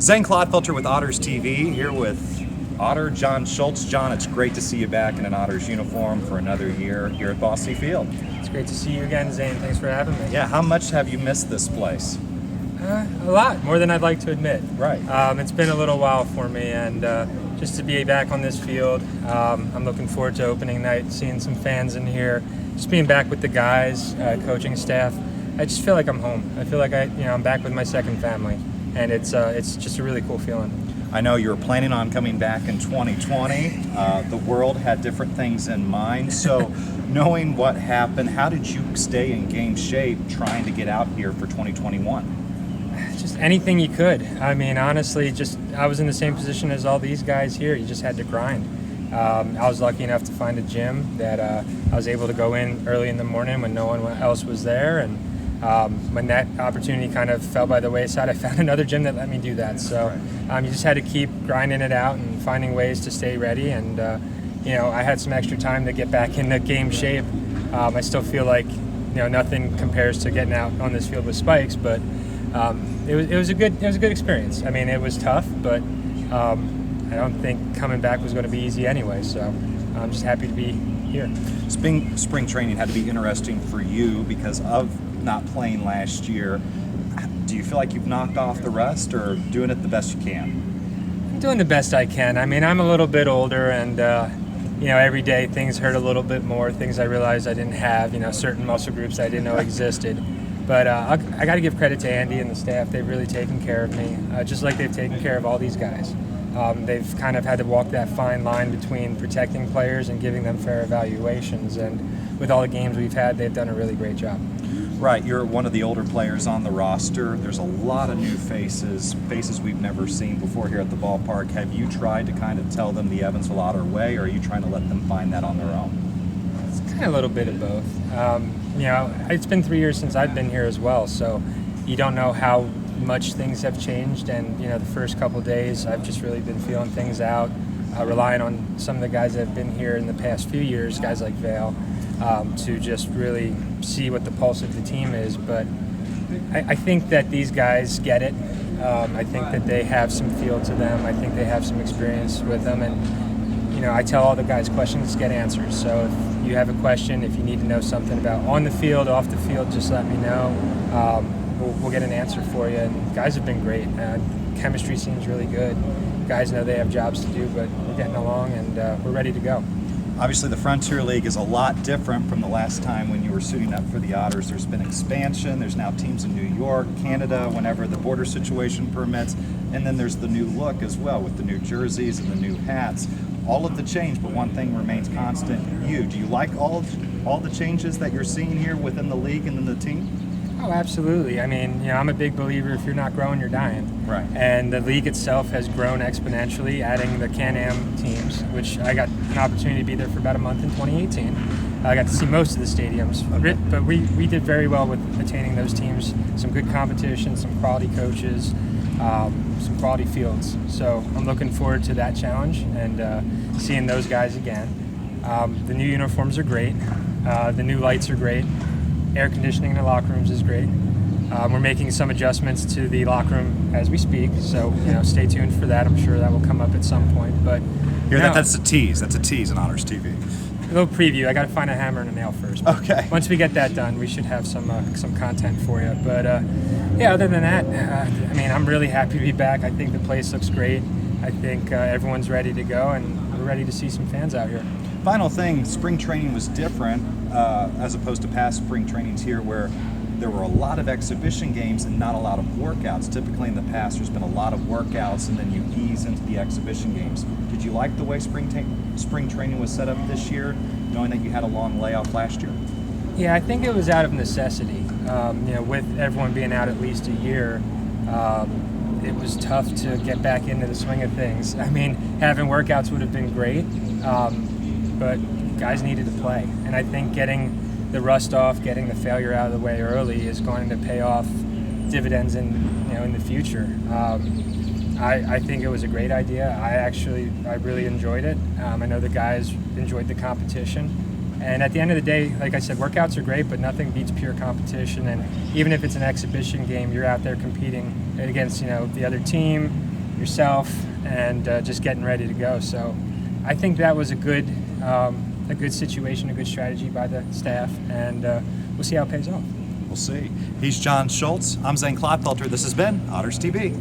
Zane Clodfelter with Otters TV, here with Otter John Schultz. John, it's great to see you back in an Otters uniform for another year here at Bosse Field. It's great to see you again, Zane. Thanks for having me. Yeah, how much have you missed this place? A lot, more than I'd like to admit. Right. It's been a little while for me, and just to be back on this field, I'm looking forward to opening night, seeing some fans in here, just being back with the guys, coaching staff. I just feel like I'm home. I feel like I'm back with my second family, and it's just a really cool feeling. I know you were planning on coming back in 2020. The world had different things in mind. So knowing what happened, how did you stay in game shape trying to get out here for 2021? Just anything you could. I mean, honestly, I was in the same position as all these guys here. You just had to grind. I was lucky enough to find a gym that I was able to go in early in the morning when no one else was there, and when that opportunity kind of fell by the wayside, I found another gym that let me do that. So you just had to keep grinding it out and finding ways to stay ready. And I had some extra time to get back into game shape. I still feel like nothing compares to getting out on this field with spikes, but it was a good experience. I mean, it was tough, but I don't think coming back was going to be easy anyway. So I'm just happy to be here. Spring training had to be interesting for you because of not playing last year. Do you feel like you've knocked off the rust, or doing it the best you can? I'm doing the best I can. I mean, I'm a little bit older, and every day things hurt a little bit more. Things I realized I didn't have. Certain muscle groups I didn't know existed. But I got to give credit to Andy and the staff. They've really taken care of me, just like they've taken care of all these guys. They've kind of had to walk that fine line between protecting players and giving them fair evaluations. And with all the games we've had, they've done a really great job. Right, you're one of the older players on the roster. There's a lot of new faces we've never seen before here at the ballpark. Have you tried to kind of tell them the Evansville Otter way, or are you trying to let them find that on their own? It's kind of a little bit of both. It's been 3 years since I've been here as well, so you don't know how much things have changed. And the first couple days, I've just really been feeling things out, relying on some of the guys that have been here in the past few years, guys like Vale, to just really see what the pulse of the team is. But I think that these guys get it. I think that they have some feel to them. I think they have some experience with them. And, I tell all the guys, questions get answers. So if you have a question, if you need to know something about on the field, off the field, just let me know. We'll get an answer for you. And guys have been great. Chemistry seems really good. Guys know they have jobs to do, but we're getting along, and we're ready to go. Obviously, the Frontier League is a lot different from the last time when you were suiting up for the Otters. There's been expansion. There's now teams in New York, Canada, whenever the border situation permits. And then there's the new look as well with the new jerseys and the new hats. All of the change, but one thing remains constant. Do you like all the changes that you're seeing here within the league and in the team? Oh, absolutely. I mean, I'm a big believer, if you're not growing, you're dying. Right. And the league itself has grown exponentially, adding the Can-Am teams, which I got an opportunity to be there for about a month in 2018. I got to see most of the stadiums, okay. But we did very well with attaining those teams. Some good competition, some quality coaches, some quality fields. So I'm looking forward to that challenge and seeing those guys again. The new uniforms are great. The new lights are great. Air conditioning in the locker rooms is great. We're making some adjustments to the locker room as we speak, so stay tuned for that. I'm sure that will come up at some point. But that's a tease. That's a tease on Otters TV. A little preview. I got to find a hammer and a nail first. But okay. Once we get that done, we should have some content for you. But other than that, I'm really happy to be back. I think the place looks great. I think everyone's ready to go, and we're ready to see some fans out here. Final thing, spring training was different as opposed to past spring trainings here where there were a lot of exhibition games and not a lot of workouts. Typically in the past there's been a lot of workouts and then you ease into the exhibition games. Did you like the way spring training was set up this year, knowing that you had a long layoff last year? Yeah, I think it was out of necessity. With everyone being out at least a year, it was tough to get back into the swing of things. I mean, having workouts would have been great, but guys needed to play. And I think getting the rust off, getting the failure out of the way early is going to pay off dividends in the future. I think it was a great idea. I really enjoyed it. I know the guys enjoyed the competition. And at the end of the day, like I said, workouts are great, but nothing beats pure competition. And even if it's an exhibition game, you're out there competing against, the other team. yourself, and just getting ready to go. So I think that was a good situation, a good strategy by the staff, and we'll see how it pays off. We'll see. He's John Schultz. I'm Zane Clodfelter. This has been Otters TV.